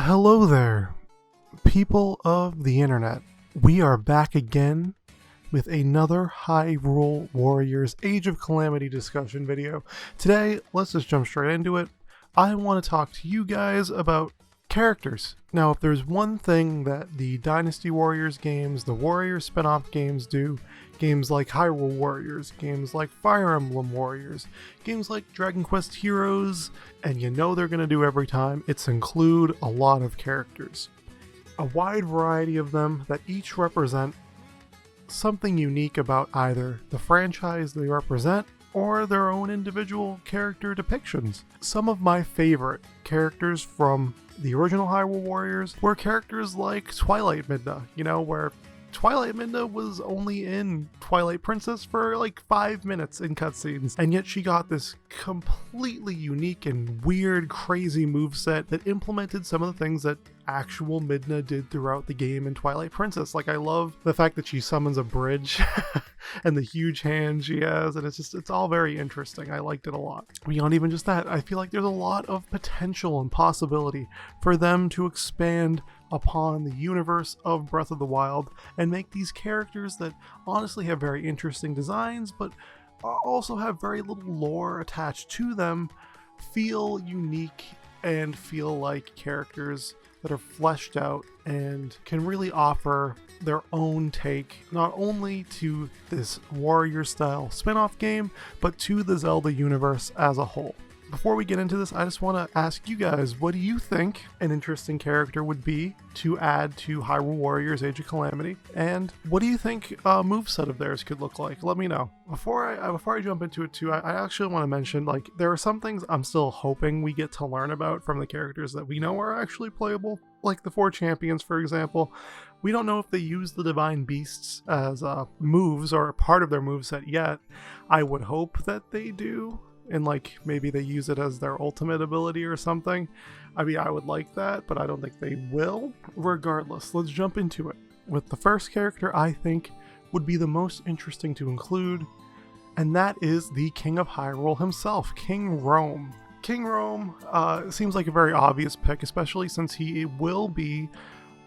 Hello there, people of the internet. We are back again with another Hyrule Warriors Age of Calamity discussion video. Today, let's just jump straight into it. I want to talk to you guys about characters. Now, if there's one thing that the Dynasty Warriors games, the Warriors spin-off games do, games like Hyrule Warriors, games like Fire Emblem Warriors, games like Dragon Quest Heroes, and you know they're going to do every time, it's include a lot of characters. A wide variety of them that each represent something unique about either the franchise they represent or their own individual character depictions. Some of my favorite characters from the original Hyrule Warriors were characters like Twilight Midna, where Twilight Midna was only in Twilight Princess for like 5 minutes in cutscenes, and yet she got this completely unique and weird, crazy moveset that implemented some of the things that actual Midna did throughout the game in Twilight Princess. Like, I love the fact that she summons a bridge and the huge hand she has, and it's all very interesting. I liked it a lot. Beyond even just that, I feel like there's a lot of potential and possibility for them to expand upon the universe of Breath of the Wild and make these characters that honestly have very interesting designs but also have very little lore attached to them feel unique and feel like characters that are fleshed out and can really offer their own take not only to this warrior style spin-off game but to the Zelda universe as a whole. Before we get into this, I just want to ask you guys, what do you think an interesting character would be to add to Hyrule Warriors Age of Calamity? And what do you think a moveset of theirs could look like? Let me know. Before I jump into it too, I actually want to mention, like, there are some things I'm still hoping we get to learn about from the characters that we know are actually playable. Like the 4 champions, for example. We don't know if they use the Divine Beasts as moves or part of their moveset yet. I would hope that they do. And like maybe they use it as their ultimate ability or something. I mean, I would like that, but I don't think they will. Regardless, let's jump into it with the first character I think would be the most interesting to include, and that is the King of Hyrule himself, King Rhoam. King Rhoam seems like a very obvious pick, especially since he will be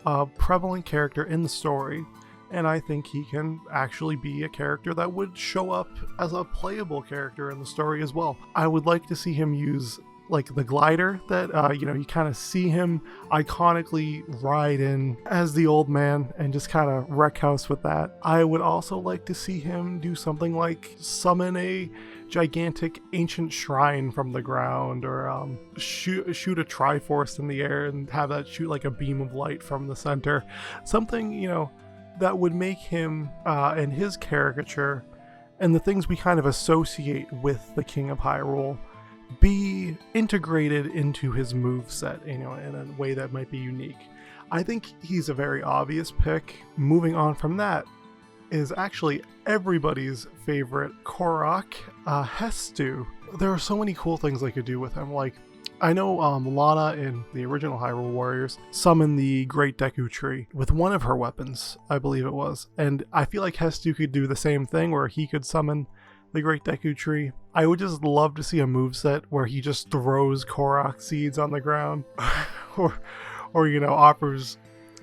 a prevalent character in the story. And I think he can actually be a character that would show up as a playable character in the story as well. I would like to see him use like the glider that, you kind of see him iconically ride in as the old man and just kind of wreck house with that. I would also like to see him do something like summon a gigantic ancient shrine from the ground, or shoot a Triforce in the air and have that shoot like a beam of light from the center. Something, that would make him and his caricature and the things we kind of associate with the King of Hyrule be integrated into his moveset, in a way that might be unique. I think he's a very obvious pick. Moving on from that is actually everybody's favorite Korok, Hestu. There are so many cool things they could do with him. Like, I know Lana in the original Hyrule Warriors summoned the Great Deku Tree with one of her weapons, I believe it was. And I feel like Hestu could do the same thing where he could summon the Great Deku Tree. I would just love to see a moveset where he just throws Korok seeds on the ground or offers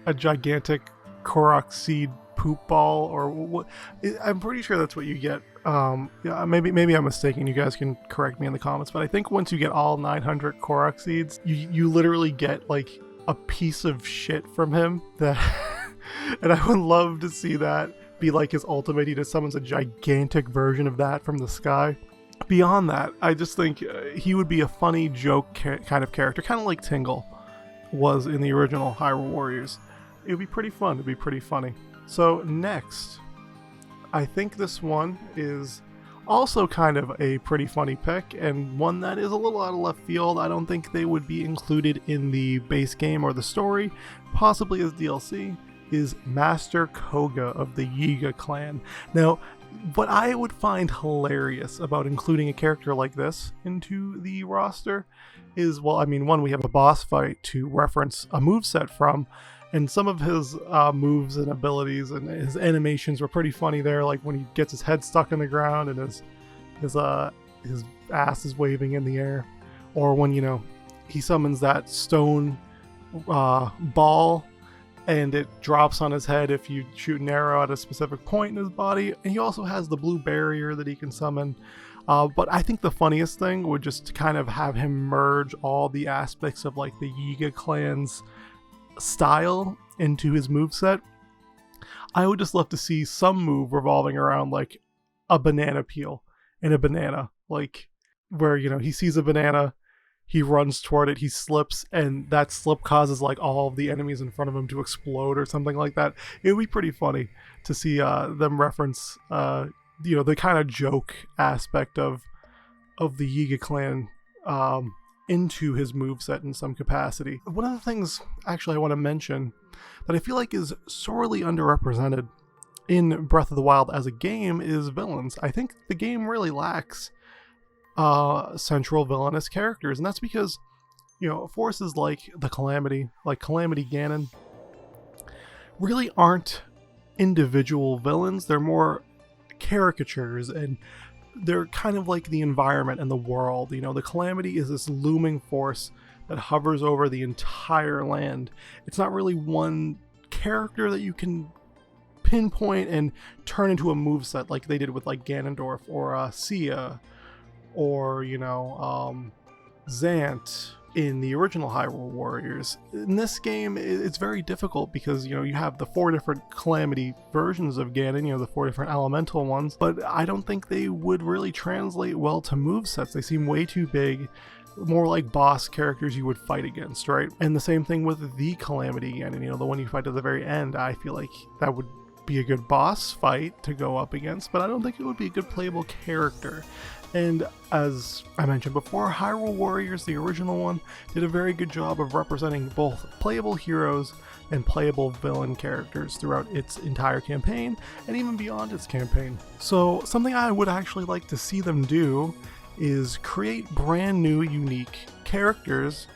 a gigantic Korok seed poop ball, or what. I'm pretty sure that's what you get. Yeah, maybe I'm mistaken. You guys can correct me in the comments, but I think once you get all 900 Korok seeds, you literally get like a piece of shit from him that and I would love to see that be like his ultimate. He just summons a gigantic version of that from the sky. Beyond that, I just think he would be a funny joke kind of character, kind of like Tingle was in the original Hyrule Warriors. It would be pretty fun. It'd be pretty funny. So next, I think this one is also kind of a pretty funny pick, and one that is a little out of left field. I don't think they would be included in the base game or the story, possibly as DLC, is Master Koga of the Yiga clan. Now, what I would find hilarious about including a character like this into the roster is, well, I mean, one, we have a boss fight to reference a moveset from, and some of his moves and abilities and his animations were pretty funny there, like when he gets his head stuck in the ground and his ass is waving in the air, or when he summons that stone ball, and it drops on his head if you shoot an arrow at a specific point in his body. And he also has the blue barrier that he can summon. But I think the funniest thing would just kind of have him merge all the aspects of like the Yiga clan's style into his moveset. I would just love to see some move revolving around like a banana peel and a banana, like where, you know, he sees a banana, he runs toward it, he slips, and that slip causes like all of the enemies in front of him to explode or something like that. It would be pretty funny to see them reference you know, the kind of joke aspect of the Yiga clan into his moveset in some capacity. One of the things actually I want to mention that I feel like is sorely underrepresented in Breath of the Wild as a game is villains. I think the game really lacks central villainous characters, and that's because, you know, forces like the Calamity, like Calamity Ganon, really aren't individual villains. They're more caricatures, and they're kind of like the environment and the world. You know, the Calamity is this looming force that hovers over the entire land. It's not really one character that you can pinpoint and turn into a moveset like they did with like Ganondorf or Sia or, you know, Zant in the original Hyrule Warriors. In this game, it's very difficult because, you know, you have the 4 different Calamity versions of Ganon, you know, the 4 different elemental ones, but I don't think they would really translate well to movesets. They seem way too big, more like boss characters you would fight against, right? And the same thing with the Calamity Ganon, you know, the one you fight at the very end. I feel like that would be a good boss fight to go up against, but I don't think it would be a good playable character. And as I mentioned before, Hyrule Warriors, the original one, did a very good job of representing both playable heroes and playable villain characters throughout its entire campaign, and even beyond its campaign. So something I would actually like to see them do is create brand new, unique characters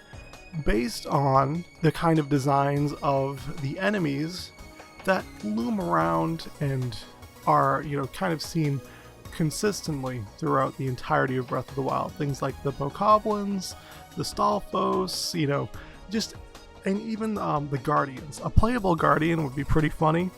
based on the kind of designs of the enemies that loom around and are, you know, kind of seen consistently throughout the entirety of Breath of the Wild. Things like the Bokoblins, the Stalfos, you know, just, and even the Guardians. A playable Guardian would be pretty funny,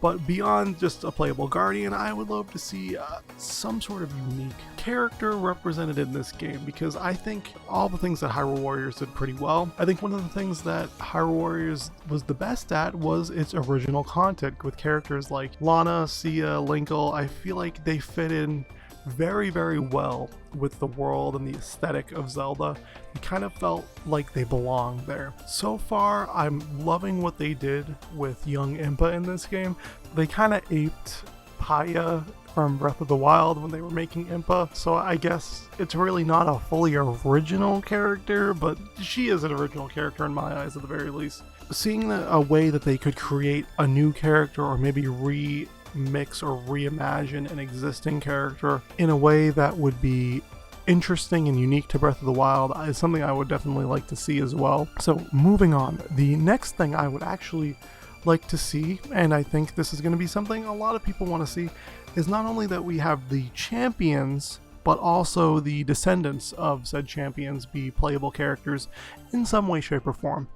but beyond just a playable Guardian, I would love to see some sort of unique character represented in this game, because I think all the things that Hyrule Warriors did pretty well. I think one of the things that Hyrule Warriors was the best at was its original content with characters like Lana, Sia, Linkle. I feel like they fit in very, very well with the world and the aesthetic of Zelda. It kind of felt like they belonged there. So far, I'm loving what they did with young Impa in this game. They kind of aped Paya from Breath of the Wild when they were making Impa, so I guess it's really not a fully original character, but she is an original character in my eyes at the very least. Seeing a way that they could create a new character, or maybe remix or reimagine an existing character in a way that would be interesting and unique to Breath of the Wild, is something I would definitely like to see as well. So moving on, the next thing I would actually like to see, and I think this is going to be something a lot of people want to see, is not only that we have the champions, but also the descendants of said champions be playable characters in some way, shape, or form.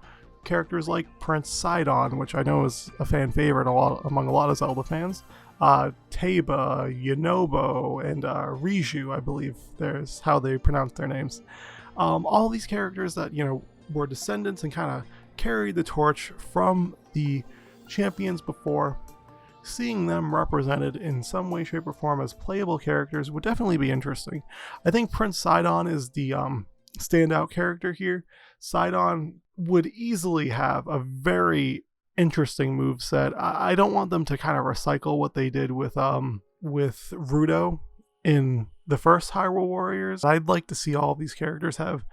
Characters like Prince Sidon, which I know is a fan favorite among a lot of Zelda fans, Teba, Yunobo, and Riju, I believe there's how they pronounce their names. All these characters that, you know, were descendants and kind of carried the torch from the champions before. Seeing them represented in some way, shape, or form as playable characters would definitely be interesting. I think Prince Sidon is the standout character here. Sidon would easily have a very interesting moveset. I don't want them to kind of recycle what they did with Rudo in the first Hyrule Warriors. I'd like to see all these characters have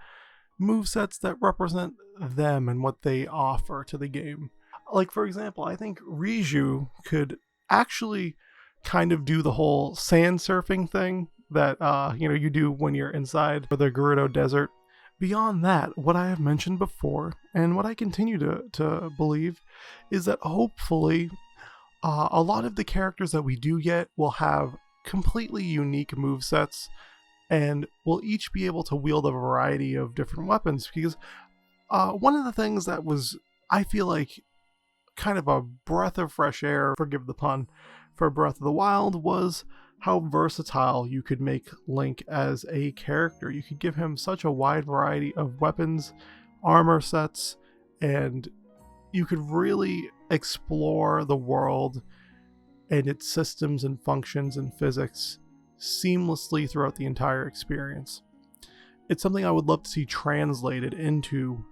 movesets that represent them and what they offer to the game. Like, for example, I think Riju could actually kind of do the whole sand surfing thing that you know, you do when you're inside the Gerudo Desert. Beyond that, what I have mentioned before, and what I continue to believe, is that hopefully a lot of the characters that we do get will have completely unique movesets, and will each be able to wield a variety of different weapons, because One of the things that was, I feel like, kind of a breath of fresh air, forgive the pun, for Breath of the Wild was how versatile you could make Link as a character. You could give him such a wide variety of weapons, armor sets, and you could really explore the world and its systems and functions and physics seamlessly throughout the entire experience. It's something I would love to see translated into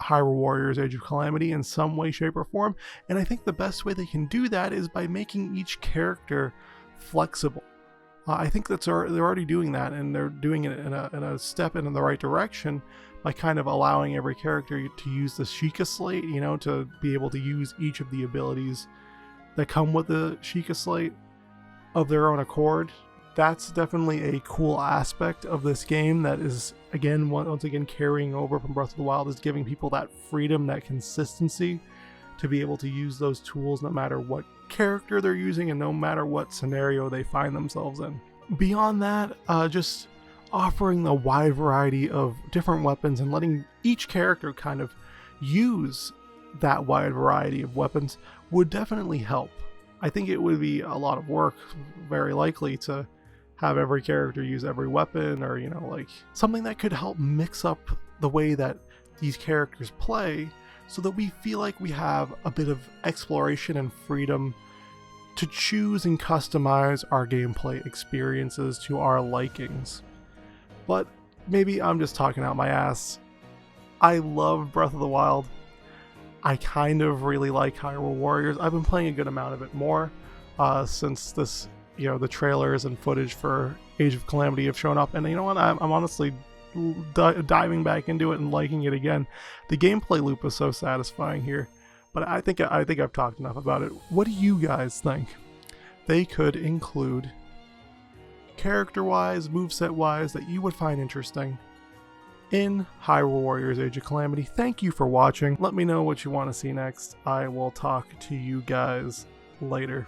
Hyrule Warriors Age of Calamity in some way, shape, or form, and I think the best way they can do that is by making each character flexible. I think they're already doing that, and they're doing it in a step in the right direction by kind of allowing every character to use the Sheikah Slate, to be able to use each of the abilities that come with the Sheikah Slate of their own accord. That's definitely a cool aspect of this game that is, once again, carrying over from Breath of the Wild, is giving people that freedom, that consistency to be able to use those tools no matter what character they're using and no matter what scenario they find themselves in. Beyond that, just offering a wide variety of different weapons and letting each character kind of use that wide variety of weapons would definitely help. I think it would be a lot of work, very likely, to have every character use every weapon, or something that could help mix up the way that these characters play so that we feel like we have a bit of exploration and freedom to choose and customize our gameplay experiences to our likings. But maybe I'm just talking out my ass. I love Breath of the Wild. I kind of really like Hyrule Warriors. I've been playing a good amount of it more since this, the trailers and footage for Age of Calamity have shown up, and you know what? I'm honestly diving back into it and liking it again. The gameplay loop was so satisfying here, but I think I've talked enough about it. What do you guys think they could include, character-wise, moveset-wise, that you would find interesting in Hyrule Warriors Age of Calamity? Thank you for watching. Let me know what you want to see next. I will talk to you guys later.